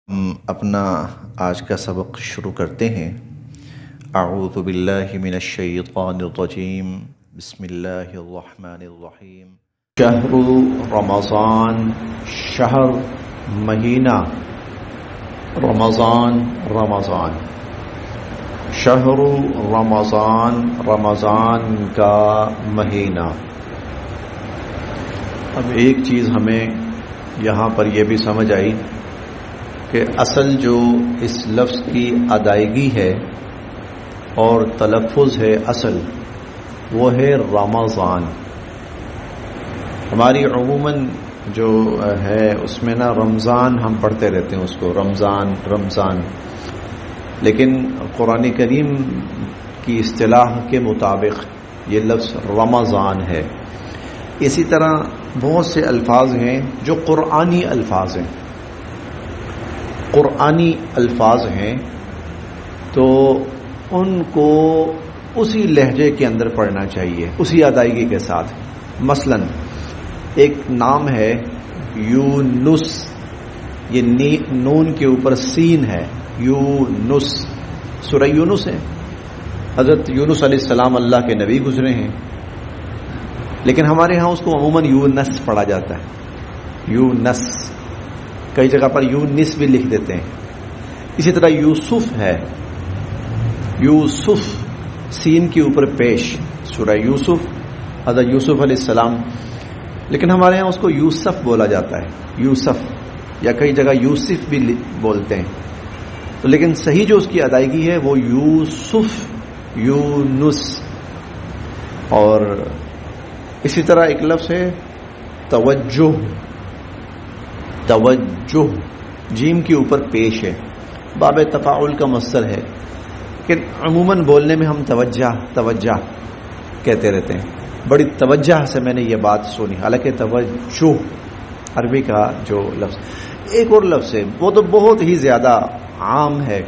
ہم اپنا آج کا سبق شروع کرتے ہیں۔ اعوذ باللہ من الشیطان الرجیم، بسم اللہ الرحمن الرحیم۔ شہر رمضان، شہر مہینہ، رمضان رمضان، شہر رمضان رمضان کا مہینہ۔ اب ایک چیز ہمیں یہاں پر یہ بھی سمجھ آئی کہ اصل جو اس لفظ کی ادائیگی ہے اور تلفظ ہے اصل، وہ ہے رمضان۔ ہماری عموماً جو ہے اس میں نا رمضان ہم پڑھتے رہتے ہیں، اس کو رمضان رمضان، لیکن قرآن کریم کی اصطلاح کے مطابق یہ لفظ رمضان ہے۔ اسی طرح بہت سے الفاظ ہیں جو قرآنی الفاظ ہیں، قرآنی الفاظ ہیں تو ان کو اسی لہجے کے اندر پڑھنا چاہیے، اسی ادائیگی کے ساتھ۔ مثلا ایک نام ہے یونس، یہ نون کے اوپر سین ہے، یونس، سورہ یونس ہے۔ حضرت یونس علیہ السلام اللہ کے نبی گزرے ہیں، لیکن ہمارے ہاں اس کو عموماً یونس پڑھا جاتا ہے، یونس، کئی جگہ پر یونس بھی لکھ دیتے ہیں۔ اسی طرح یوسف ہے، یوسف سین کے اوپر پیش، سورہ یوسف، حضرت یوسف علیہ السلام، لیکن ہمارے ہاں اس کو یوسف بولا جاتا ہے، یوسف، یا کئی جگہ یوسف بھی بولتے ہیں، تو لیکن صحیح جو اس کی ادائیگی ہے وہ یوسف، یونس۔ اور اسی طرح ایک لفظ ہے توجہ، توجہ، جیم کے اوپر پیش ہے، باب تفاعل کا مصدر ہے، کہ عموماً بولنے میں ہم توجہ توجہ کہتے رہتے ہیں، بڑی توجہ سے میں نے یہ بات سنی، حالانکہ توجہ عربی کا جو لفظ۔ ایک اور لفظ ہے، وہ تو بہت ہی زیادہ عام ہے،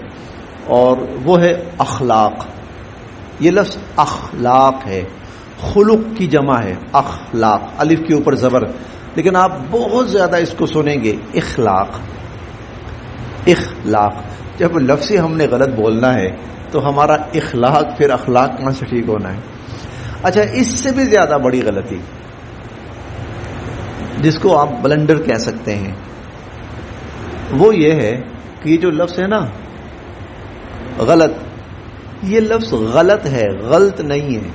اور وہ ہے اخلاق۔ یہ لفظ اخلاق ہے، خلق کی جمع ہے، اخلاق، الف کے اوپر زبر، لیکن آپ بہت زیادہ اس کو سنیں گے اخلاق، اخلاق۔ جب لفظی ہم نے غلط بولنا ہے تو ہمارا اخلاق پھر اخلاق کہاں سے ٹھیک ہونا ہے؟ اچھا، اس سے بھی زیادہ بڑی غلطی جس کو آپ بلنڈر کہہ سکتے ہیں، وہ یہ ہے کہ یہ جو لفظ ہے نا غلط، یہ لفظ غلط ہے، غلط نہیں ہے،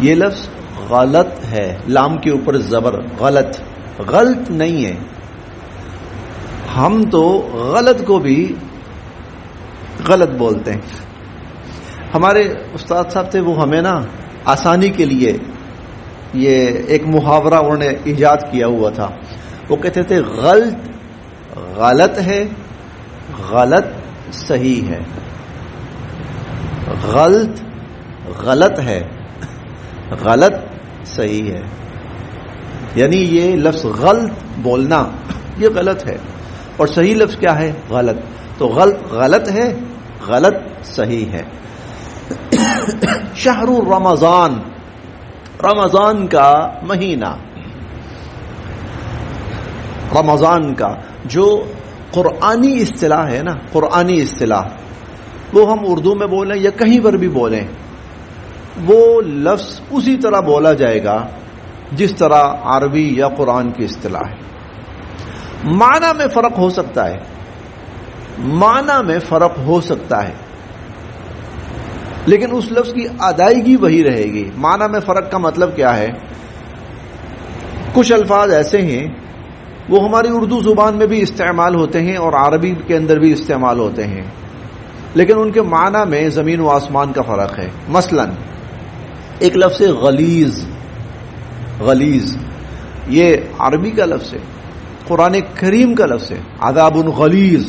یہ لفظ غلط ہے، لام کے اوپر زبر، غلط، غلط نہیں ہے۔ ہم تو غلط کو بھی غلط بولتے ہیں۔ ہمارے استاد صاحب تھے، وہ ہمیں نا آسانی کے لیے یہ ایک محاورہ انہوں نے ایجاد کیا ہوا تھا، وہ کہتے تھے غلط غلط ہے، غلط صحیح ہے، غلط غلط ہے، غلط صحیح ہے۔ یعنی یہ لفظ غلط بولنا یہ غلط ہے، اور صحیح لفظ کیا ہے؟ غلط۔ تو غلط غلط ہے، غلط صحیح ہے۔ شہر رمضان، رمضان کا مہینہ، رمضان کا جو قرآنی اصطلاح ہے نا، قرآنی اصطلاح، وہ ہم اردو میں بولیں یا کہیں پر بھی بولیں، وہ لفظ اسی طرح بولا جائے گا جس طرح عربی یا قرآن کی اصطلاح ہے۔ معنی میں فرق ہو سکتا ہے، معنی میں فرق ہو سکتا ہے، لیکن اس لفظ کی ادائیگی وہی رہے گی۔ معنی میں فرق کا مطلب کیا ہے؟ کچھ الفاظ ایسے ہیں وہ ہماری اردو زبان میں بھی استعمال ہوتے ہیں اور عربی کے اندر بھی استعمال ہوتے ہیں، لیکن ان کے معنی میں زمین و آسمان کا فرق ہے۔ مثلا ایک لفظ ہے غلیظ، غلیظ، یہ عربی کا لفظ ہے، قرآن کریم کا لفظ ہے، عذاب غلیظ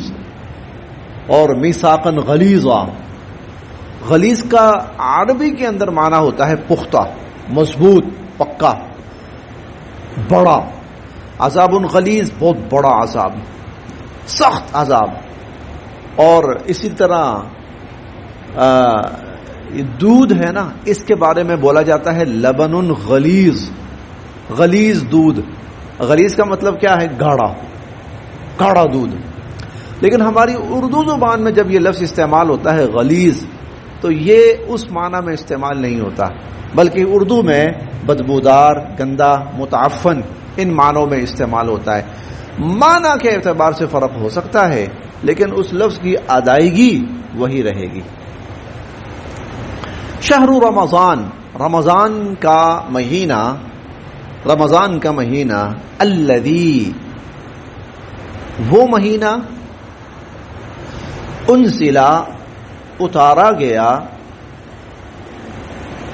اور میثاقا غلیظا۔ غلیظ کا عربی کے اندر معنی ہوتا ہے پختہ، مضبوط، پکا، بڑا۔ عذاب غلیظ بہت بڑا عذاب، سخت عذاب۔ اور اسی طرح دودھ ہے نا، اس کے بارے میں بولا جاتا ہے لبن غلیظ، غلیظ دودھ۔ غلیظ کا مطلب کیا ہے؟ گاڑھا، کاڑا دودھ. لیکن ہماری اردو زبان میں جب یہ لفظ استعمال ہوتا ہے غلیظ، تو یہ اس معنی میں استعمال نہیں ہوتا، بلکہ اردو میں بدبودار، گندا، متعفن ان معنوں میں استعمال ہوتا ہے. معنی کے اعتبار سے فرق ہو سکتا ہے، لیکن اس لفظ کی ادائیگی وہی رہے گی. شہر رمضان، رمضان کا مہینہ، رمضان کا مہینہ، الذی وہ مہینہ، انزلا اتارا گیا،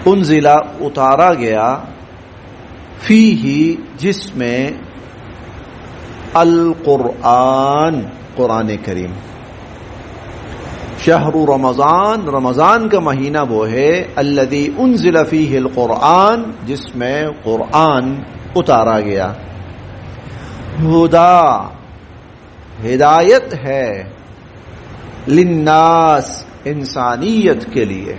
انزلا اتارا گیا، فیہ جس میں، القرآن قرآن کریم. شہر رمضان، رمضان کا مہینہ وہ ہے، الذی انزل فیہ القرآن جس میں قرآن اتارا گیا. ہدا ہدایت ہے، للناس انسانیت کے لیے،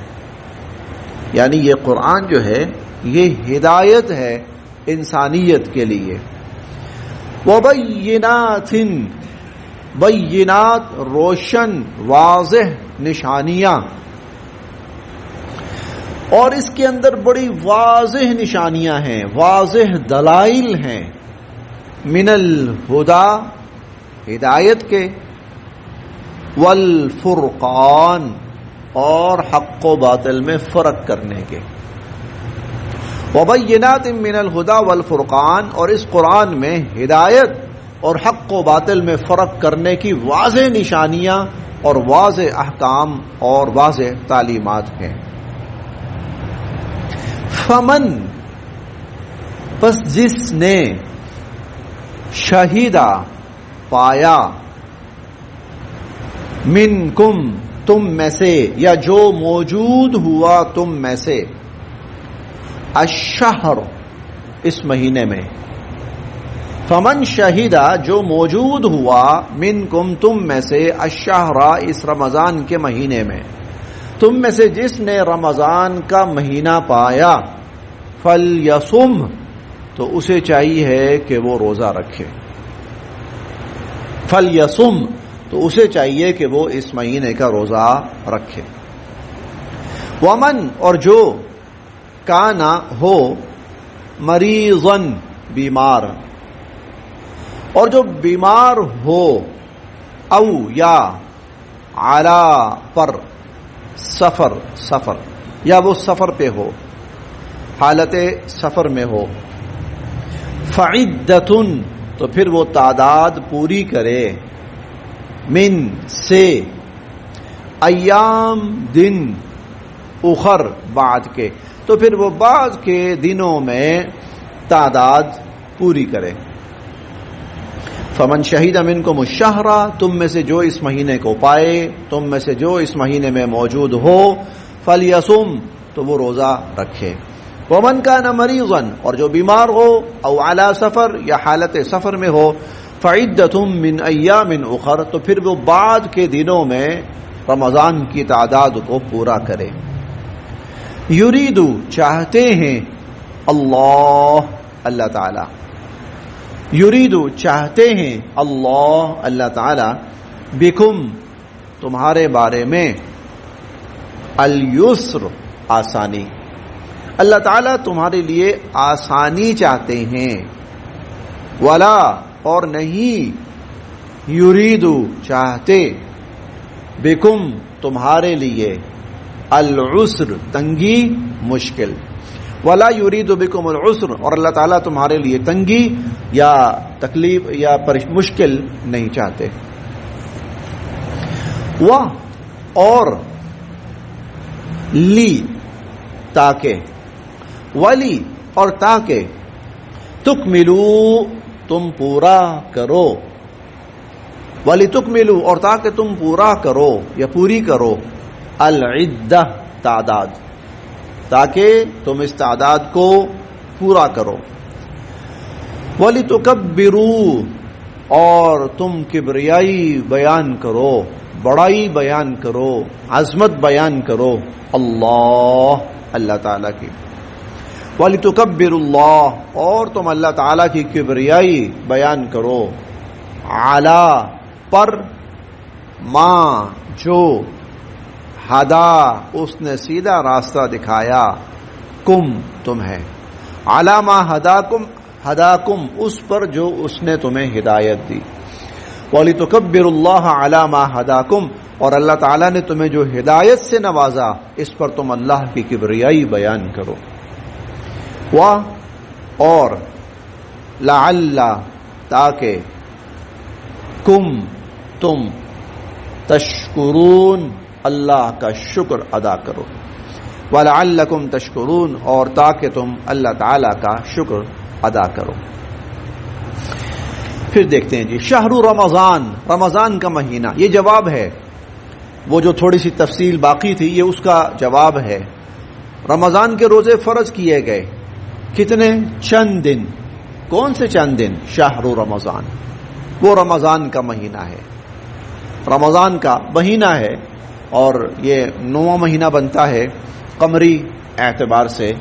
یعنی یہ قرآن جو ہے یہ ہدایت ہے انسانیت کے لیے. وبینات، بینات روشن واضح نشانیاں، اور اس کے اندر بڑی واضح نشانیاں ہیں، واضح دلائل ہیں. من الہدا ہدایت کے، والفرقان اور حق و باطل میں فرق کرنے کے. وبینات من الہدا والفرقان، اور اس قرآن میں ہدایت اور حق و باطل میں فرق کرنے کی واضح نشانیاں اور واضح احکام اور واضح تعلیمات ہیں. فمن پس جس نے، شہیدہ پایا، منکم تم میں سے، یا جو موجود ہوا تم میں سے، الشہر اس مہینے میں. فمن شہیدہ جو موجود ہوا، منکم تم میں سے، الشہر اس رمضان کے مہینے میں، تم میں سے جس نے رمضان کا مہینہ پایا، فلیصم تو اسے چاہیے کہ وہ روزہ رکھے. فلیصم تو اسے چاہیے کہ وہ اس مہینے کا روزہ رکھے. ومن اور جو، کانا ہو، مریضن بیمار، اور جو بیمار ہو، او یا، علا پر، سفر سفر، یا وہ سفر پہ ہو، حالت سفر میں ہو، فعدتن تو پھر وہ تعداد پوری کرے، من سے، ایام دن، اخر بعد کے، تو پھر وہ بعد کے دنوں میں تعداد پوری کرے. فمن شہید منکم الشہر تم میں سے جو اس مہینے کو پائے، تم میں سے جو اس مہینے میں موجود ہو، فلیصم تو وہ روزہ رکھے. ومن کان مریضا اور جو بیمار ہو، او علی سفر یا حالت سفر میں ہو، فعدۃ من ایام اخر تو پھر وہ بعد کے دنوں میں رمضان کی تعداد کو پورا کرے. یرید چاہتے ہیں، اللہ تعالی، یرید چاہتے ہیں، اللہ تعالی، بکم تمہارے بارے میں، الیسر آسانی، اللہ تعالیٰ تمہارے لیے آسانی چاہتے ہیں. ولا اور نہیں، یرید چاہتے، بکم تمہارے لیے، العسر تنگی، مشکل. ولا یرید بکم العسر اور اللہ تعالیٰ تمہارے لیے تنگی یا تکلیف یا مشکل نہیں چاہتے. اور لی تاکہ، ولی اور تاکہ، تکملو تم پورا کرو، ولی تکملو اور تاکہ تم پورا کرو یا پوری کرو، العدہ تعداد، تاکہ تم اس تعداد کو پورا کرو. ولی تکبرو اور تم کبریائی بیان کرو، بڑائی بیان کرو، عظمت بیان کرو، اللہ تعالیٰ کی. وَلِتُكَبِّرُوا اللَّهَ اور تم اللہ تعالیٰ کی کبریائی بیان کرو. علی پر، ماں جو، ہدا اس نے سیدھا راستہ دکھایا، کم تم ہے، علی ما ہداکم اس پر جو اس نے تمہیں ہدایت دی، وَلِتُكَبِّرُوا اللَّهَ عَلَى مَا هَدَاكُمْ اور اللہ تعالیٰ نے تمہیں جو ہدایت سے نوازا اس پر تم اللہ کی کبریائی بیان کرو، اور لعل تاکہ کم تم تشکرون اللہ کا شکر ادا کرو، وَلَعَلَّكُمْ تشکرون اور تاکہ تم اللہ تعالیٰ کا شکر ادا کرو۔ پھر دیکھتے ہیں جی شہر رمضان، رمضان کا مہینہ، یہ جواب ہے، وہ جو تھوڑی سی تفصیل باقی تھی یہ اس کا جواب ہے۔ رمضان کے روزے فرض کیے گئے، کتنے؟ چند دن۔ کون سے چند دن؟ شہر رمضان، وہ رمضان کا مہینہ ہے، رمضان کا مہینہ ہے، اور یہ 9واں مہینہ بنتا ہے قمری اعتبار سے،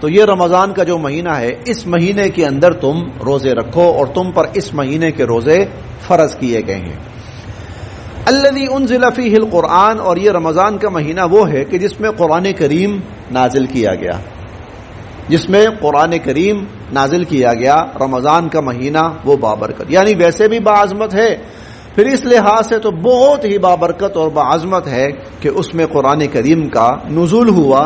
تو یہ رمضان کا جو مہینہ ہے اس مہینے کے اندر تم روزے رکھو، اور تم پر اس مہینے کے روزے فرض کیے گئے ہیں۔ الذی انزل فیہ القرآن، اور یہ رمضان کا مہینہ وہ ہے کہ جس میں قرآن کریم نازل کیا گیا، جس میں قرآن کریم نازل کیا گیا، رمضان کا مہینہ وہ بابرکت، یعنی ویسے بھی باعظمت ہے، پھر اس لحاظ سے تو بہت ہی بابرکت اور باعظمت ہے کہ اس میں قرآن کریم کا نزول ہوا،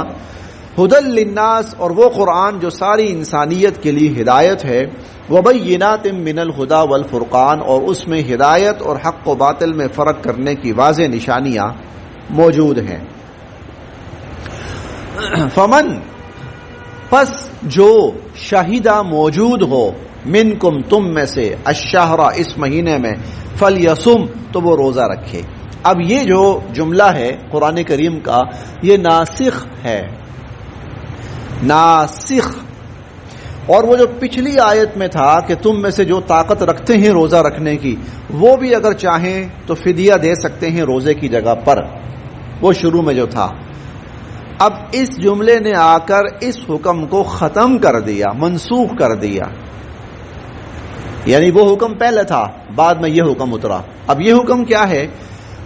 ہدی للناس، اور وہ قرآن جو ساری انسانیت کے لیے ہدایت ہے، وبینات من الہدی والفرقان، اور اس میں ہدایت اور حق و باطل میں فرق کرنے کی واضح نشانیاں موجود ہیں۔ فمن پس جو شاہدہ موجود ہو، منکم تم میں سے، الشہر اس مہینے میں، فلیصم تو وہ روزہ رکھے۔ اب یہ جو جملہ ہے قرآن کریم کا یہ ناسخ ہے، ناسخ، اور وہ جو پچھلی آیت میں تھا کہ تم میں سے جو طاقت رکھتے ہیں روزہ رکھنے کی وہ بھی اگر چاہیں تو فدیہ دے سکتے ہیں روزے کی جگہ پر، وہ شروع میں جو تھا، اب اس جملے نے آ کر اس حکم کو ختم کر دیا، منسوخ کر دیا، یعنی وہ حکم پہلے تھا بعد میں یہ حکم اترا۔ اب یہ حکم کیا ہے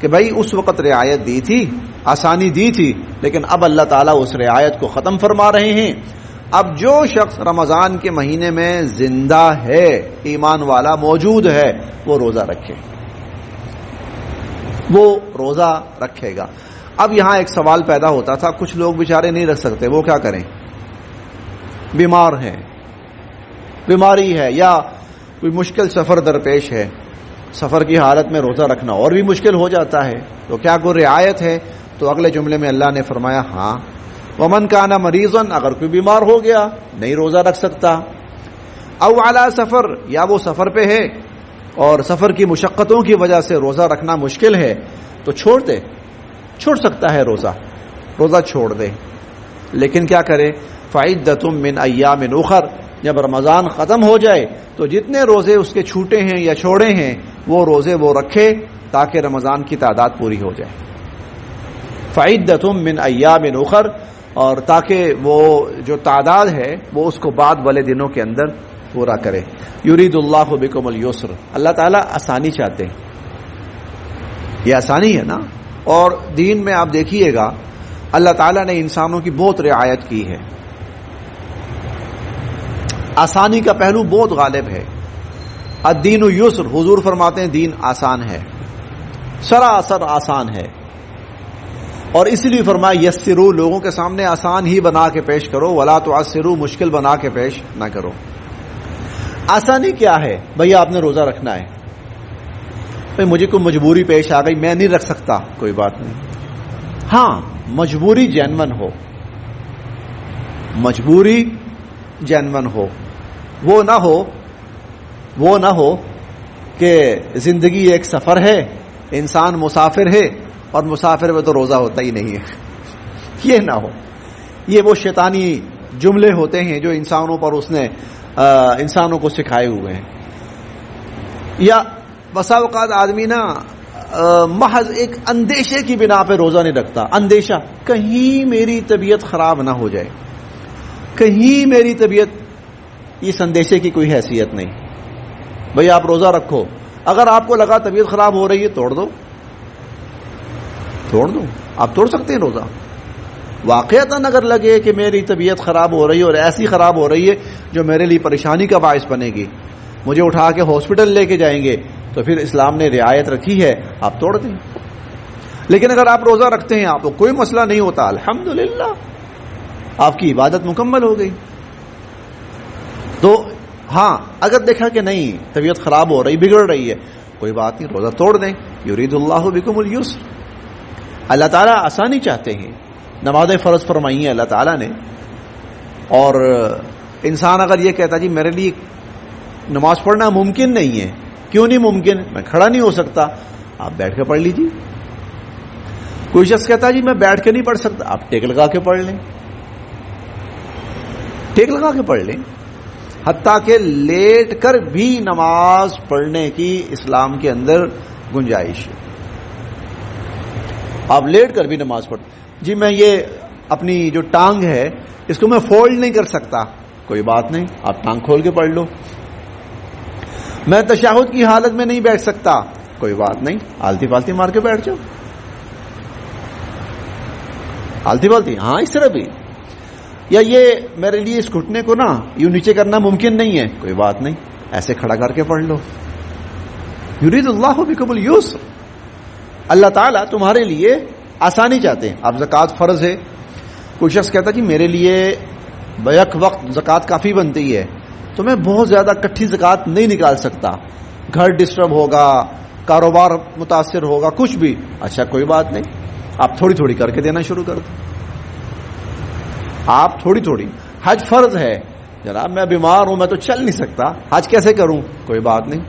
کہ بھائی اس وقت رعایت دی تھی، آسانی دی تھی، لیکن اب اللہ تعالیٰ اس رعایت کو ختم فرما رہے ہیں۔ اب جو شخص رمضان کے مہینے میں زندہ ہے، ایمان والا موجود ہے، وہ روزہ رکھے، وہ روزہ رکھے گا۔ اب یہاں ایک سوال پیدا ہوتا تھا، کچھ لوگ بیچارے نہیں رکھ سکتے، وہ کیا کریں؟ بیمار ہیں، بیماری ہے، یا کوئی مشکل سفر درپیش ہے، سفر کی حالت میں روزہ رکھنا اور بھی مشکل ہو جاتا ہے، تو کیا کوئی رعایت ہے؟ تو اگلے جملے میں اللہ نے فرمایا ہاں، ومن کان مریضا، اگر کوئی بیمار ہو گیا نہیں روزہ رکھ سکتا، او علی سفر، یا وہ سفر پہ ہے اور سفر کی مشقتوں کی وجہ سے روزہ رکھنا مشکل ہے، تو چھوڑ سکتا ہے روزہ چھوڑ دے، لیکن کیا کرے؟ فعدۃ من ایام اخر، جب رمضان ختم ہو جائے تو جتنے روزے اس کے چھوٹے ہیں یا چھوڑے ہیں وہ روزے وہ رکھے تاکہ رمضان کی تعداد پوری ہو جائے، فعدۃ من ایام اخر، اور تاکہ وہ جو تعداد ہے وہ اس کو بعد والے دنوں کے اندر پورا کرے۔ یرید اللہ بکم اليسر، اللہ تعالیٰ آسانی چاہتے ہیں، یہ آسانی ہے نا، اور دین میں آپ دیکھیے گا اللہ تعالیٰ نے انسانوں کی بہت رعایت کی ہے، آسانی کا پہلو بہت غالب ہے۔ الدین یسر، حضور فرماتے ہیں دین آسان ہے، سراسر آسان ہے، اور اس لیے فرمایا یسرو، لوگوں کے سامنے آسان ہی بنا کے پیش کرو، ولا تعسرو، مشکل بنا کے پیش نہ کرو۔ آسانی کیا ہے؟ بھئی آپ نے روزہ رکھنا ہے، بھئی مجھے کوئی مجبوری پیش آ گئی میں نہیں رکھ سکتا، کوئی بات نہیں، ہاں مجبوری جینون ہو، مجبوری جینون ہو، وہ نہ ہو کہ زندگی ایک سفر ہے، انسان مسافر ہے اور مسافر میں تو روزہ ہوتا ہی نہیں ہے، یہ نہ ہو، یہ وہ شیطانی جملے ہوتے ہیں جو انسانوں پر اس نے انسانوں کو سکھائے ہوئے ہیں۔ یا بسا اوقات آدمی نا محض ایک اندیشے کی بنا پہ روزہ نہیں رکھتا، اندیشہ کہیں میری طبیعت خراب نہ ہو جائے، کہیں میری طبیعت، اس اندیشے کی کوئی حیثیت نہیں۔ بھئی آپ روزہ رکھو، اگر آپ کو لگا طبیعت خراب ہو رہی ہے توڑ دو، آپ توڑ سکتے ہیں روزہ. واقعتاً اگر لگے کہ میری طبیعت خراب ہو رہی ہے اور ایسی خراب ہو رہی ہے جو میرے لیے پریشانی کا باعث بنے گی، مجھے اٹھا کے ہاسپٹل لے کے جائیں گے، تو پھر اسلام نے رعایت رکھی ہے آپ توڑ دیں. لیکن اگر آپ روزہ رکھتے ہیں، آپ کو کوئی مسئلہ نہیں ہوتا، الحمدللہ آپ کی عبادت مکمل ہو گئی. تو ہاں اگر دیکھا کہ نہیں طبیعت خراب ہو رہی، بگڑ رہی ہے، کوئی بات نہیں، روزہ توڑ دیں. یرید اللہ بکم اليسر، اللہ تعالیٰ آسانی چاہتے ہیں. نمازیں فرض فرمائی ہیں اللہ تعالیٰ نے، اور انسان اگر یہ کہتا جی میرے لیے نماز پڑھنا ممکن نہیں ہے، کیوں نہیں ممکن؟ میں کھڑا نہیں ہو سکتا، آپ بیٹھ کے پڑھ لیجیے. کوئی شخص کہتا جی میں بیٹھ کے نہیں پڑھ سکتا، آپ ٹیک لگا کے پڑھ لیں، ٹیک لگا کے پڑھ لیں. حتیٰ کہ لیٹ کر بھی نماز پڑھنے کی اسلام کے اندر گنجائش ہے. آپ لیٹ کر بھی نماز پڑھ، جی میں یہ اپنی جو ٹانگ ہے اس کو میں فولڈ نہیں کر سکتا، کوئی بات نہیں، آپ ٹانگ کھول کے پڑھ لو. میں تشہد کی حالت میں نہیں بیٹھ سکتا، کوئی بات نہیں، آلتی پالتی مار کے بیٹھ جاؤ، آلتی پالتی. ہاں اس طرح بھی. یا یہ میرے لیے اس گھٹنے کو نا یوں نیچے کرنا ممکن نہیں ہے، کوئی بات نہیں، ایسے کھڑا کر کے پڑھ لو. یرید اللہ بکم اليسر، اللہ تعالیٰ تمہارے لیے آسانی چاہتے ہیں. اب زکوٰۃ فرض ہے، کوئی شخص کہتا جی میرے لیے بیک وقت زکوٰۃ کافی بنتی ہے تو میں بہت زیادہ کٹھی زکوٰۃ نہیں نکال سکتا، گھر ڈسٹرب ہوگا، کاروبار متاثر ہوگا، کچھ بھی. اچھا کوئی بات نہیں، آپ تھوڑی تھوڑی کر کے دینا شروع کر دیں. آپ تھوڑی تھوڑی. حج فرض ہے، جناب میں بیمار ہوں، میں تو چل نہیں سکتا، حج کیسے کروں؟ کوئی بات نہیں،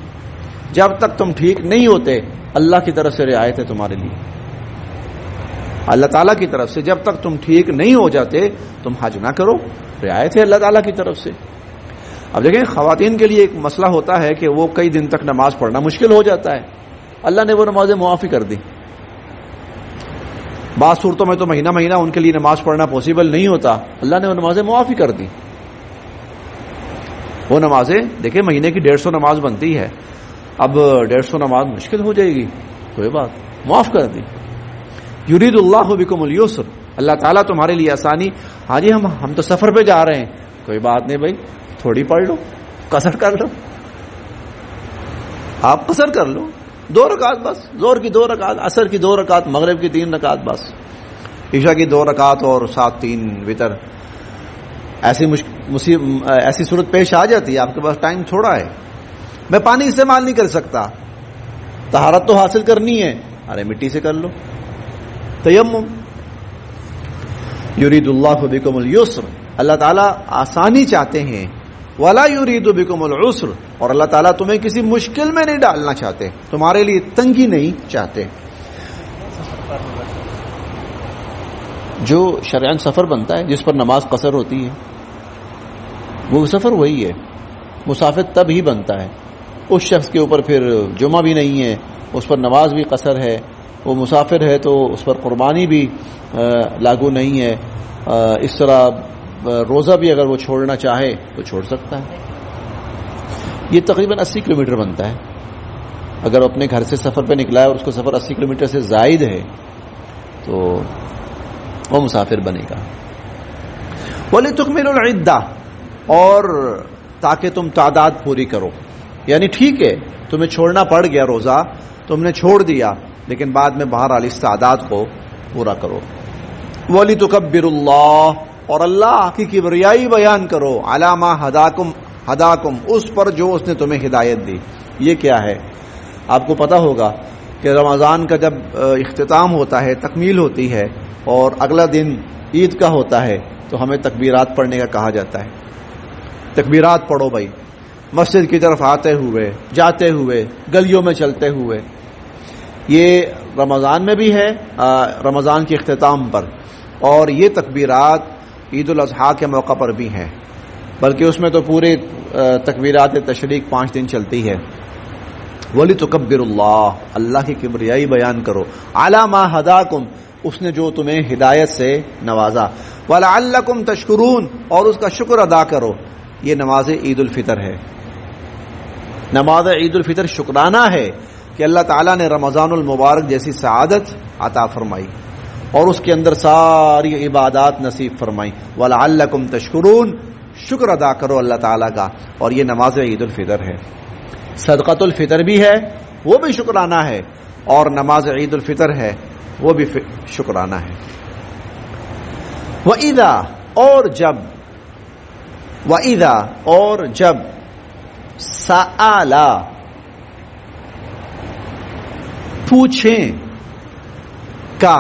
جب تک تم ٹھیک نہیں ہوتے اللہ کی طرف سے رعایت ہے تمہارے لیے. اللہ تعالیٰ کی طرف سے جب تک تم ٹھیک نہیں ہو جاتے تم حج نہ کرو، رعایت ہے اللہ تعالیٰ کی طرف سے. اب دیکھیں خواتین کے لیے ایک مسئلہ ہوتا ہے کہ وہ کئی دن تک نماز پڑھنا مشکل ہو جاتا ہے، اللہ نے وہ نمازیں معافی کر دی. بعض صورتوں میں تو مہینہ مہینہ ان کے لیے نماز پڑھنا پاسبل نہیں ہوتا، اللہ نے وہ نمازیں معافی کر دی. وہ نمازیں دیکھیں مہینے کی 150 نماز بنتی ہے، اب 150 نماز مشکل ہو جائے گی، کوئی بات، معاف کر دی. یرید اللہ بکم اليسر، اللہ تعالیٰ تمہارے لیے آسانی. ہاں جی ہم تو سفر پہ جا رہے ہیں، کوئی بات نہیں بھائی، تھوڑی پڑھ لو، قصر کر لو، آپ قصر کر لو، 2 رکعت بس، زور کی 2 رکعت، عصر کی 2 رکعت، مغرب کی 3 رکعت بس، عشاء کی 2 رکعت اور ساتھ 3 وتر. ایسی صورت پیش آ جاتی ہے آپ کے پاس ٹائم تھوڑا ہے، میں پانی استعمال نہیں کر سکتا، طہارت تو حاصل کرنی ہے، ارے مٹی سے کر لو، تیمم. یرید اللہ بکم اليسر، اللہ تعالیٰ آسانی چاہتے ہیں. ولا یرید بکم العسر، اور اللہ تعالیٰ تمہیں کسی مشکل میں نہیں ڈالنا چاہتے، تمہارے لیے تنگی نہیں چاہتے. جو شرعاً سفر بنتا ہے جس پر نماز قصر ہوتی ہے وہ سفر وہی ہے، مسافر تب ہی بنتا ہے. اس شخص کے اوپر پھر جمعہ بھی نہیں ہے، اس پر نماز بھی قصر ہے، وہ مسافر ہے تو اس پر قربانی بھی لاگو نہیں ہے. اس طرح روزہ بھی اگر وہ چھوڑنا چاہے تو چھوڑ سکتا ہے. یہ تقریباً 80 کلومیٹر بنتا ہے. اگر اپنے گھر سے سفر پہ نکلا ہے اور اس کو سفر 80 کلومیٹر سے زائد ہے تو وہ مسافر بنے گا. وَلِتُكْمِلُوا الْعِدَّةَ، اور تاکہ تم تعداد پوری کرو. یعنی ٹھیک ہے تمہیں چھوڑنا پڑ گیا روزہ، تم نے چھوڑ دیا، لیکن بعد میں بہرحال اس تعداد کو پورا کرو. وَلِتُكَبِّرُوا اللَّهَ، اور اللہ کی کبریائی بیان کرو، عَلَىٰ مَا ہداکم، اس پر جو اس نے تمہیں ہدایت دی. یہ کیا ہے؟ آپ کو پتہ ہوگا کہ رمضان کا جب اختتام ہوتا ہے، تکمیل ہوتی ہے اور اگلا دن عید کا ہوتا ہے تو ہمیں تکبیرات پڑھنے کا کہا جاتا ہے. تکبیرات پڑھو بھائی، مسجد کی طرف آتے ہوئے، جاتے ہوئے، گلیوں میں چلتے ہوئے. یہ رمضان میں بھی ہے، رمضان کے اختتام پر، اور یہ تکبیرات عید الاضحیٰ کے موقع پر بھی ہیں، بلکہ اس میں تو پورے تکبیرات تشریق 5 دن چلتی ہے. وَلِتُكَبِّرُوا اللَّهَ، اللہ کی کبریائی بیان کرو، عَلَىٰ مَا ہداکم، اس نے جو تمہیں ہدایت سے نوازا. وَلَعَلَّكُمْ تَشْكُرُونَ، اور اس کا شکر ادا کرو. یہ نماز عید الفطر ہے. نماز عید الفطر شکرانہ ہے کہ اللہ تعالیٰ نے رمضان المبارک جیسی سعادت عطا فرمائی اور اس کے اندر ساری عبادات نصیب فرمائی. وَلَعَلَّكُمْ تَشْكُرُونَ، شکر ادا کرو اللہ تعالیٰ کا، اور یہ نماز عید الفطر ہے. صدقۃ الفطر بھی ہے، وہ بھی شکرانہ ہے، اور نماز عید الفطر ہے، وہ بھی شکرانہ ہے. وَإِذَا، اور جب، وَإِذَا، اور جب، سَأَلَ، پوچھیں، کا،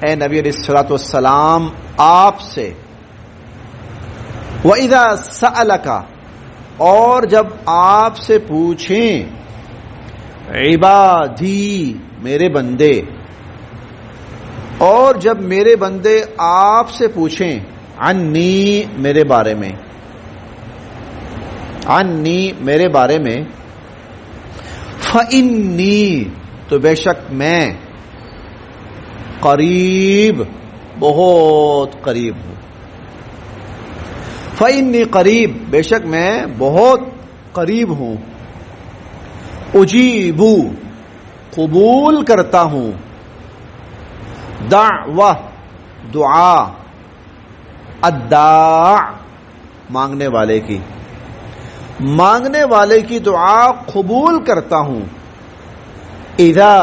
اے نبی علیہ الصلوۃ والسلام آپ سے. وَإِذَا سَأَلَكَ، اور جب آپ سے پوچھیں، عبادی، میرے بندے، اور جب میرے بندے آپ سے پوچھیں، عنی، میرے بارے میں، عنی، میرے بارے میں، فإنی، تو بے شک میں، قریب، بہت قریب ہوں. فإنی قریب، بے شک میں بہت قریب ہوں. اجیب، قبول کرتا ہوں. دعوہ، دعا، الداع، مانگنے والے کی، مانگنے والے کی دعا قبول کرتا ہوں. اذا،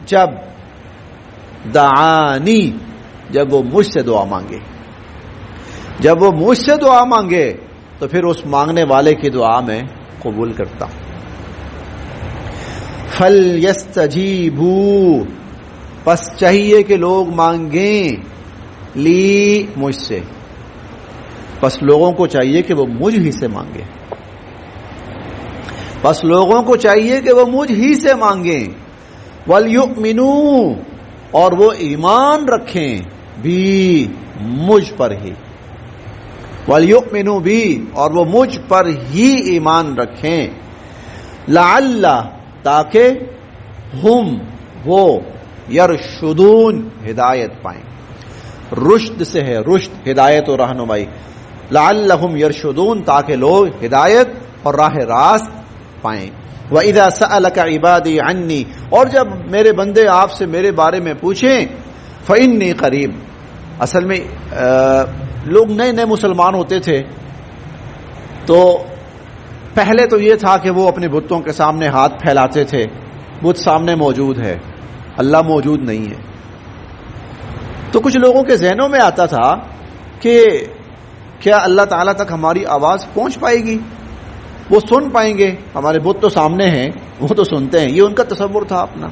جب، دعانی، جب وہ مجھ سے دعا مانگے، جب وہ مجھ سے دعا مانگے تو پھر اس مانگنے والے کی دعا میں قبول کرتا ہوں. فَلْيَسْتَجِيبُوا، پس چاہیے کہ لوگ مانگیں، لی، مجھ سے، پس لوگوں کو چاہیے کہ وہ مجھ ہی سے مانگیں، پس لوگوں کو چاہیے کہ وہ مجھ ہی سے مانگیں. وَلْيُؤْمِنُوا، اور وہ ایمان رکھیں، بھی، مجھ پر ہی. وَلْيُؤْمِنُوا بھی، اور وہ مجھ پر ہی ایمان رکھیں. لَعَلَّ، تاکہ، ہم، وہ، یرشدون، ہدایت پائیں. رشد سے ہے، رشد، ہدایت و رہنمائی. لعلہم یرشدون، تاکہ لوگ ہدایت اور راہ راست پائیں. وَإِذَا سَأَلَكَ عِبَادِي عَنِّي، اور جب میرے بندے آپ سے میرے بارے میں پوچھیں، فَإِنِّي قریب. اصل میں لوگ نئے نئے مسلمان ہوتے تھے تو پہلے تو یہ تھا کہ وہ اپنے بتوں کے سامنے ہاتھ پھیلاتے تھے، بت سامنے موجود ہے، اللہ موجود نہیں ہے. تو کچھ لوگوں کے ذہنوں میں آتا تھا کہ کیا اللہ تعالیٰ تک ہماری آواز پہنچ پائے گی، وہ سن پائیں گے، ہمارے بت تو سامنے ہیں، وہ تو سنتے ہیں. یہ ان کا تصور تھا اپنا،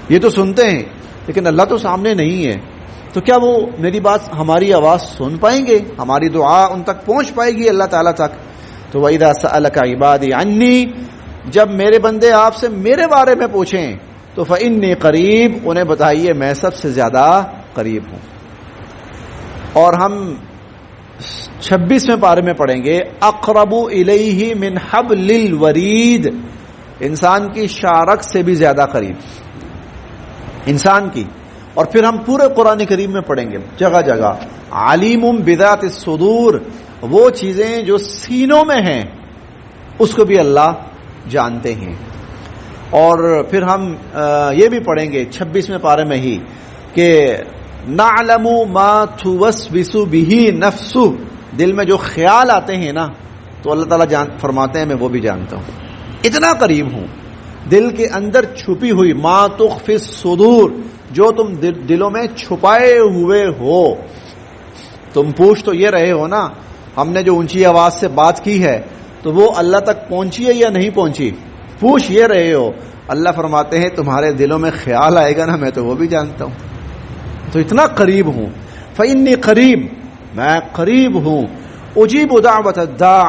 یہ تو سنتے ہیں لیکن اللہ تو سامنے نہیں ہے، تو کیا وہ میری بات، ہماری آواز سن پائیں گے، ہماری دعا ان تک پہنچ پائے گی اللہ تعالیٰ تک. تو وَإِذَا سَأَلَكَ عِبَادِي عَنِّي، جب میرے بندے آپ سے میرے بارے میں پوچھیں تو فَإِنِّي قریب، انہیں بتائیے میں سب سے زیادہ قریب ہوں. اور ہم 26ویں پارے میں پڑھیں گے، اقرب الیہ من حبل الورید، انسان کی شارک سے بھی زیادہ قریب، انسان کی. اور پھر ہم پورے قرآن کریم میں پڑھیں گے جگہ جگہ، علیم بذات الصدور، وہ چیزیں جو سینوں میں ہیں اس کو بھی اللہ جانتے ہیں. اور پھر ہم یہ بھی پڑھیں گے 26ویں پارے میں ہی کہ نعلم ما توسوس به نفس، دل میں جو خیال آتے ہیں نا تو اللہ تعالیٰ فرماتے ہیں میں وہ بھی جانتا ہوں، اتنا قریب ہوں. دل کے اندر چھپی ہوئی، ما تخفی الصدور، جو تم دلوں میں چھپائے ہوئے ہو. تم پوچھ تو یہ رہے ہو نا، ہم نے جو اونچی آواز سے بات کی ہے تو وہ اللہ تک پہنچی ہے یا نہیں پہنچی، پوچھ یہ رہے ہو. اللہ فرماتے ہیں تمہارے دلوں میں خیال آئے گا نا، میں تو وہ بھی جانتا ہوں، تو اتنا قریب ہوں. فإنی قریب، میں قریب ہوں. اجیب دعوت الداع،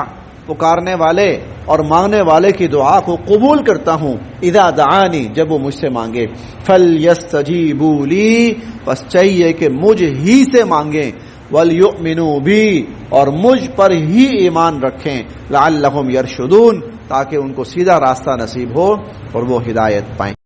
پکارنے والے اور مانگنے والے کی دعا کو قبول کرتا ہوں. اذا دعانی، جب وہ مجھ سے مانگے. فلیستجیبوا لی، پس چاہیے کہ مجھ ہی سے مانگیں. ولیؤمنوا بی، اور مجھ پر ہی ایمان رکھیں. لعلہم یرشدون، تاکہ ان کو سیدھا راستہ نصیب ہو اور وہ ہدایت پائیں.